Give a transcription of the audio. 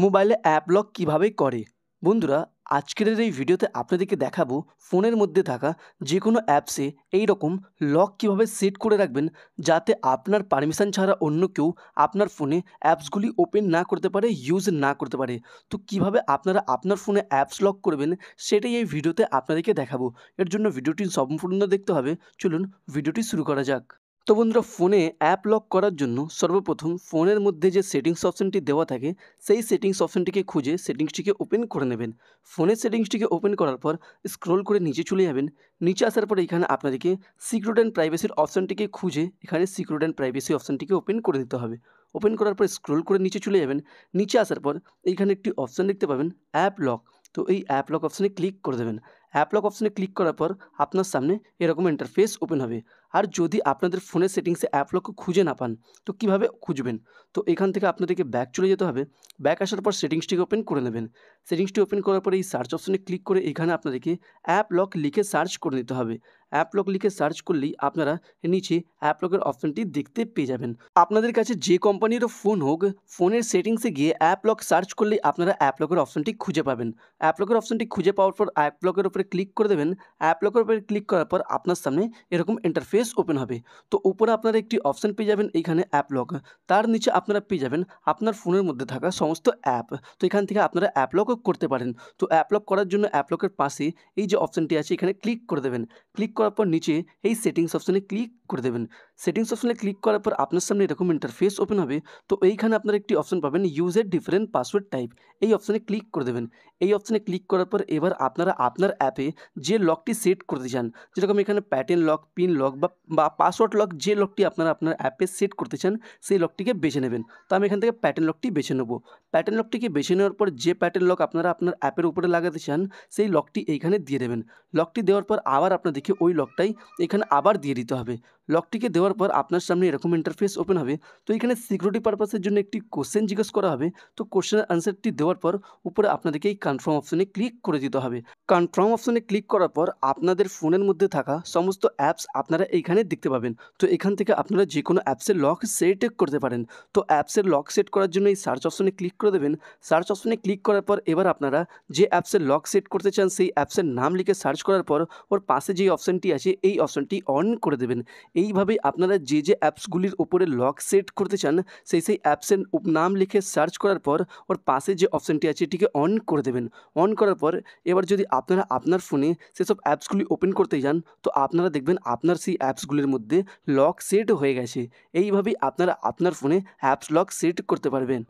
মোবাইলে app lock কীভাবে করে। বন্ধুরা, আজকের এই ভিডিওতে আপনাদেরকে দেখাবো ফোনের মধ্যে থাকা যে কোনো অ্যাপসে এই রকম লক কীভাবে সেট করে রাখবেন, যাতে আপনার পারমিশন ছাড়া অন্য কেউ আপনার ফোনে অ্যাপসগুলি ওপেন না করতে পারে, ইউজ না করতে পারে। তো কীভাবে আপনারা আপনার ফোনে অ্যাপস লক করবেন সেটাই এই ভিডিওতে আপনাদেরকে দেখাবো। এর জন্য ভিডিওটি সম্পূর্ণ দেখতে হবে। চলুন ভিডিওটি শুরু করা যাক। তো বন্ধুরা, ফোনে অ্যাপ লক করার জন্য সর্বপ্রথম ফোনের মধ্যে যে সেটিংস অপশনটি দেওয়া থাকে সেই সেটিংস অপশনটিকে খুঁজে সেটিংসটিকে ওপেন করে নেবেন। ফোনের সেটিংসটিকে ওপেন করার পর স্ক্রল করে নিচে চলে যাবেন। নিচে আসার পর এখানে আপনাদেরকে সিকিউরিটি অ্যান্ড প্রাইভেসির অপশনটিকে খুঁজে এখানে সিকিউরিটি অ্যান্ড প্রাইভেসি অপশনটিকে ওপেন করে দিতে হবে। ওপেন করার পর স্ক্রল করে নিচে চলে যাবেন। নিচে আসার পর এইখানে একটি অপশন দেখতে পাবেন অ্যাপ লক। তো এই অ্যাপ লক অপশনে ক্লিক করে দেবেন। অ্যাপ লক অপশনে ক্লিক করার পর আপনার সামনে এরকম ইন্টারফেস ওপেন হবে। আর যদি আপনাদের ফোনের সেটিংসে অ্যাপ লক খুঁজে না পান, তো কীভাবে খুঁজবেন? তো এখান থেকে আপনাদেরকে ব্যাক চলে যেতে হবে। ব্যাক আসার পর সেটিংসটিকে ওপেন করে নেবেন। সেটিংসটি ওপেন করার পরে এই সার্চ অপশনে ক্লিক করে এখানে আপনাদেরকে অ্যাপ লক লিখে সার্চ করে নিতে হবে। অ্যাপ লক লিখে সার্চ করলেই আপনারা নিচে অ্যাপ লকের অপশনটি দেখতে পেয়ে যাবেন। আপনাদের কাছে যে কোম্পানিরও ফোন হোক, ফোনের সেটিংসে গিয়ে অ্যাপ লক সার্চ করলেই আপনারা অ্যাপ লকের অপশনটি খুঁজে পাবেন। অ্যাপ লকের অপশনটি খুঁজে পাওয়ার পর অ্যাপ লকের উপরে ক্লিক করে দেবেন। অ্যাপ লকের উপরে ক্লিক করার পর আপনার সামনে এরকম ইন্টারফেস ওপেন হবে। তো উপরে আপনারা একটি অপশন পেয়ে যাবেন এইখানে অ্যাপ লক। তার নিচে আপনারা পেয়ে যাবেন আপনার ফোনের মধ্যে থাকা সমস্ত অ্যাপ। তো এখান থেকে আপনারা অ্যাপ লকও করতে পারেন। তো অ্যাপ লক করার জন্য অ্যাপ লকের পাশে এই যে অপশনটি আছে এখানে ক্লিক করে দেবেন। ক্লিক করার পর নিচে এই সেটিংস অপশনে ক্লিক করে দেবেন। সেটিংস অপশনে ক্লিক করার পর আপনার সামনে এরকম ইন্টারফেস ওপেন হবে। তো এইখানে আপনারা একটি অপশন পাবেন ইউজের ডিফারেন্ট পাসওয়ার্ড টাইপ। এই অপশনে ক্লিক করে দেবেন। এই অপশনে ক্লিক করার পর এবার আপনারা আপনার অ্যাপে যে লকটি সেট করতে চান, যেরকম এখানে প্যাটার্ন লক, পিন লক বা পাসওয়ার্ড লক, যে লকটি আপনারা আপনার অ্যাপে সেট করতে চান সেই লকটিকে বেছে নেবেন। তো আমি এখান থেকে প্যাটার্ন লকটি বেছে নেব। প্যাটার্ন লকটিকে বেছে নেওয়ার পর যে প্যাটার্ন লক আপনারা আপনার অ্যাপের উপরে লাগাতে চান সেই লকটি এইখানে দিয়ে দেবেন। লকটি দেওয়ার পর আবার আপনাদেরকে ওই লকটাই এখানে আবার দিয়ে দিতে হবে। লকটিকে দেওয়ার পর আপনার সামনে এরকম ইন্টারফেস ওপেন হবে। তো এখানে সিকিউরিটি পারপাসের জন্য একটি কোশ্চেন জিজ্ঞেস করা হবে। তো কোশ্চেনের আনসারটি দেওয়ার পর উপরে আপনাদেরকে এই কনফার্ম অপশনে ক্লিক করে দিতে হবে। কনফার্ম অপশনে ক্লিক করার পর আপনাদের ফোনের মধ্যে থাকা সমস্ত অ্যাপস আপনারা এইখানে দেখতে পাবেন। তো এখান থেকে আপনারা যে কোনো অ্যাপসের লক সেট করতে পারেন। তো অ্যাপসের লক সেট করার জন্য এই সার্চ অপশনে ক্লিক করে দেবেন। সার্চ অপশনে ক্লিক করার পর এবার আপনারা যে অ্যাপসের লক সেট করতে চান সেই অ্যাপসের নাম লিখে সার্চ করার পর ওর পাশে যে অপশনটি আছে এই অপশনটি অন করে দেবেন। এইভাবেই আপনারা যে অ্যাপসগুলির উপরে লক সেট করতে চান সেই অ্যাপসের নাম লিখে সার্চ করার পর ওর পাশে যে অপশনটি আছে এটিকে অন করে দেবেন। অন করার পর এবার যদি আপনারা আপনার ফোনে সেসব অ্যাপসগুলি ওপেন করতে যান, তো আপনারা দেখবেন আপনার সেই অ্যাপসগুলির মধ্যে লক সেট হয়ে গেছে। এইভাবেই আপনারা আপনার ফোনে অ্যাপস লক সেট করতে পারবেন।